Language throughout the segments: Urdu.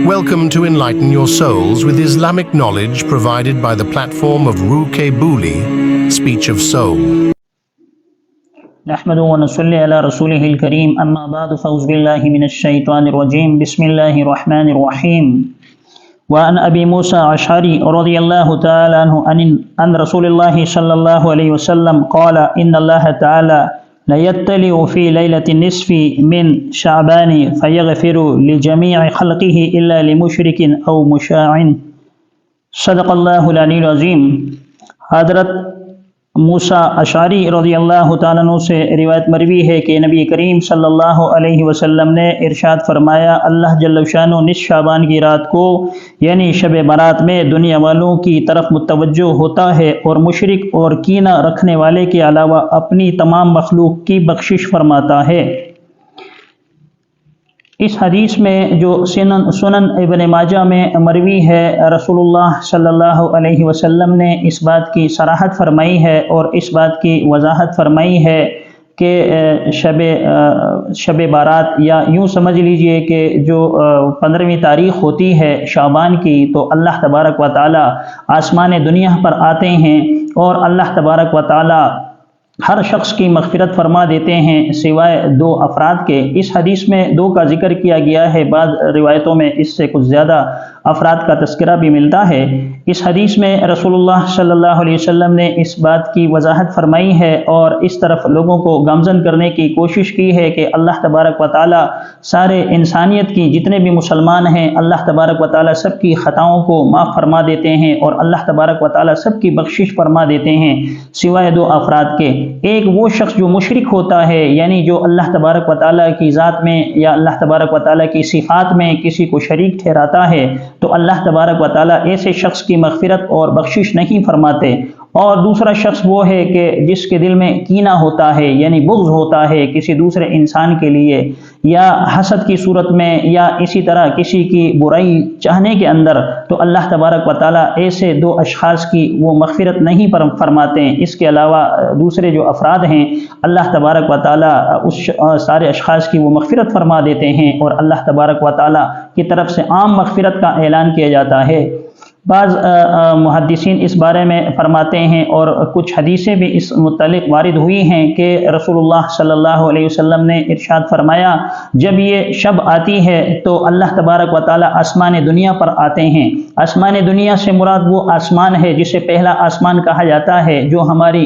Welcome to enlighten your souls with Islamic knowledge provided by the platform of Rooh Booli, Speech of Soul. نحمد و نصلی علی رسولہ الکریم اما بعد فاعوذ باللہ من الشیطان الرجیم بسم اللہ الرحمن الرحیم وعن ابی موسیٰ اشعری رضی اللہ تعالی عنہ عن رسول اللہ صلی اللہ علیہ وسلم قال ان اللہ تعالی ليطلع في ليلة النصف من شعبان فيغفر لجميع خلقه إلا لمشرك أو مشاع صدق اللہ العلی العظیم۔ حضرت موسیٰ اشعری رضی اللہ تعالیٰ عنہ سے روایت مروی ہے کہ نبی کریم صلی اللہ علیہ وسلم نے ارشاد فرمایا، اللہ جل شانہ نصف شعبان کی رات کو یعنی شب برات میں دنیا والوں کی طرف متوجہ ہوتا ہے اور مشرک اور کینہ رکھنے والے کے علاوہ اپنی تمام مخلوق کی بخشش فرماتا ہے۔ اس حدیث میں جو سنن ابن ماجہ میں مروی ہے، رسول اللہ صلی اللہ علیہ وسلم نے اس بات کی صراحت فرمائی ہے اور اس بات کی وضاحت فرمائی ہے کہ شب بارات یا یوں سمجھ لیجئے کہ جو 15ویں تاریخ ہوتی ہے شعبان کی، تو اللہ تبارک و تعالی آسمان دنیا پر آتے ہیں اور اللہ تبارک و تعالی ہر شخص کی مغفرت فرما دیتے ہیں سوائے 2 افراد کے۔ اس حدیث میں 2 کا ذکر کیا گیا ہے، بعض روایتوں میں اس سے کچھ زیادہ افراد کا تذکرہ بھی ملتا ہے۔ اس حدیث میں رسول اللہ صلی اللہ علیہ وسلم نے اس بات کی وضاحت فرمائی ہے اور اس طرف لوگوں کو گامزن کرنے کی کوشش کی ہے کہ اللہ تبارک و تعالی سارے انسانیت کی جتنے بھی مسلمان ہیں، اللہ تبارک و تعالی سب کی خطاؤں کو معاف فرما دیتے ہیں اور اللہ تبارک و تعالی سب کی بخشش فرما دیتے ہیں سوائے 2 افراد کے۔ ایک وہ شخص جو مشرک ہوتا ہے، یعنی جو اللہ تبارک و تعالیٰ کی ذات میں یا اللہ تبارک و تعالیٰ کی صفات میں کسی کو شریک ٹھہراتا ہے، تو اللہ تبارک و تعالیٰ ایسے شخص کی مغفرت اور بخشش نہیں فرماتے۔ اور دوسرا شخص وہ ہے کہ جس کے دل میں کینہ ہوتا ہے، یعنی بغض ہوتا ہے کسی دوسرے انسان کے لیے، یا حسد کی صورت میں یا اسی طرح کسی کی برائی چاہنے کے اندر، تو اللہ تبارک و تعالیٰ ایسے 2 اشخاص کی وہ مغفرت نہیں فرماتے ہیں۔ اس کے علاوہ دوسرے جو افراد ہیں، اللہ تبارک و تعالیٰ اس سارے اشخاص کی وہ مغفرت فرما دیتے ہیں اور اللہ تبارک و تعالیٰ کی طرف سے عام مغفرت کا اعلان کیا جاتا ہے۔ بعض محدثین اس بارے میں فرماتے ہیں اور کچھ حدیثیں بھی اس متعلق وارد ہوئی ہیں کہ رسول اللہ صلی اللہ علیہ وسلم نے ارشاد فرمایا، جب یہ شب آتی ہے تو اللہ تبارک و تعالی آسمان دنیا پر آتے ہیں۔ آسمان دنیا سے مراد وہ آسمان ہے جسے پہلا آسمان کہا جاتا ہے، جو ہماری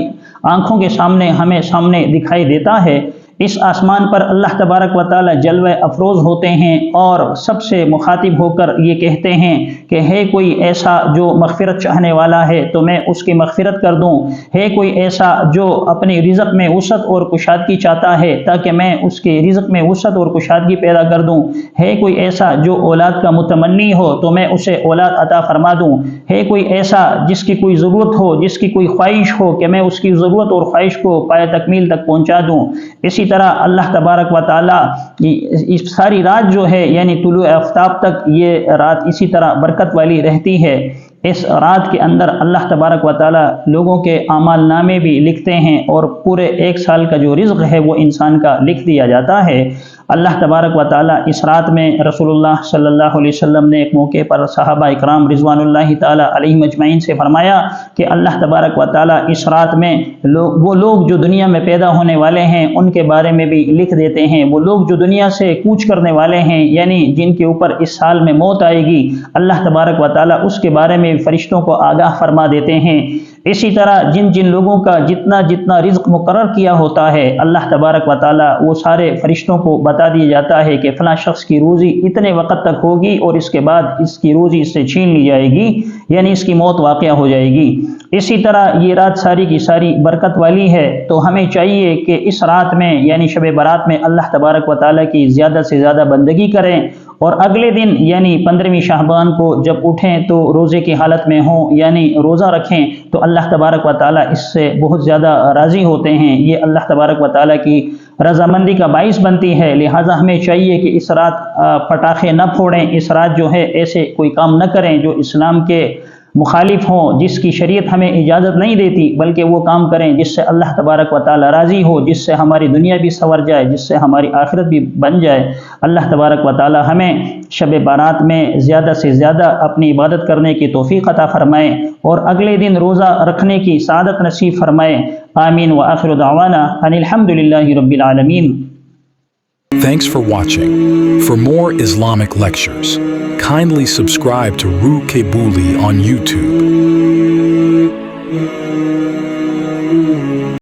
آنکھوں کے سامنے ہمیں سامنے دکھائی دیتا ہے۔ اس آسمان پر اللہ تبارک و تعالی جلوہ افروز ہوتے ہیں اور سب سے مخاطب ہو کر یہ کہتے ہیں کہ ہے کوئی ایسا جو مغفرت چاہنے والا ہے تو میں اس کی مغفرت کر دوں، ہے کوئی ایسا جو اپنی رزق میں وسعت اور کشادگی چاہتا ہے تاکہ میں اس کے رزق میں وسعت اور کشادگی پیدا کر دوں، ہے کوئی ایسا جو اولاد کا متمنی ہو تو میں اسے اولاد عطا فرما دوں، ہے کوئی ایسا جس کی کوئی ضرورت ہو، جس کی کوئی خواہش ہو کہ میں اس کی ضرورت اور خواہش کو پائے تکمیل تک پہنچا دوں۔ اسی طرح اللہ تبارک و تعالی اس ساری رات جو ہے یعنی طلوع آفتاب تک یہ رات اسی طرح برکت والی رہتی ہے۔ اس رات کے اندر اللہ تبارک و تعالی لوگوں کے اعمال نامے بھی لکھتے ہیں اور پورے 1 سال کا جو رزق ہے وہ انسان کا لکھ دیا جاتا ہے۔ اللہ تبارک و تعالی اس رات میں رسول اللہ صلی اللہ علیہ وسلم نے ایک موقع پر صحابہ اکرام رضوان اللہ تعالی علیہم اجمعین سے فرمایا کہ اللہ تبارک و تعالی اس رات میں وہ لوگ جو دنیا میں پیدا ہونے والے ہیں ان کے بارے میں بھی لکھ دیتے ہیں، وہ لوگ جو دنیا سے کوچ کرنے والے ہیں یعنی جن کے اوپر اس سال میں موت آئے گی، اللہ تبارک و تعالی اس کے بارے میں فرشتوں کو آگاہ فرما دیتے ہیں۔ اسی طرح جن لوگوں کا جتنا رزق مقرر کیا ہوتا ہے، اللہ تبارک و تعالی وہ سارے فرشتوں کو بتا دیا جاتا ہے کہ فلاں شخص کی روزی اتنے وقت تک ہوگی اور اس کے بعد اس کی روزی اس سے چھین لی جائے گی، یعنی اس کی موت واقع ہو جائے گی۔ اسی طرح یہ رات ساری کی ساری برکت والی ہے، تو ہمیں چاہیے کہ اس رات میں یعنی شب برات میں اللہ تبارک و تعالی کی زیادہ سے زیادہ بندگی کریں اور اگلے دن یعنی 15ویں شعبان کو جب اٹھیں تو روزے کی حالت میں ہوں یعنی روزہ رکھیں، تو اللہ تبارک و تعالی اس سے بہت زیادہ راضی ہوتے ہیں۔ یہ اللہ تبارک و تعالی کی رضامندی کا باعث بنتی ہے۔ لہٰذا ہمیں چاہیے کہ اس رات پٹاخے نہ پھوڑیں، اس رات جو ہے ایسے کوئی کام نہ کریں جو اسلام کے مخالف ہوں، جس کی شریعت ہمیں اجازت نہیں دیتی، بلکہ وہ کام کریں جس سے اللہ تبارک و تعالی راضی ہو، جس سے ہماری دنیا بھی سنور جائے، جس سے ہماری آخرت بھی بن جائے۔ اللہ تبارک و تعالی ہمیں شب بارات میں زیادہ سے زیادہ اپنی عبادت کرنے کی توفیق عطا فرمائے اور اگلے دن روزہ رکھنے کی سعادت نصیب فرمائے۔ آمین وآخر دعوانا ان الحمد للہ رب العالمین۔ Thanks for watching. For more Islamic lectures, kindly subscribe to Booli on YouTube.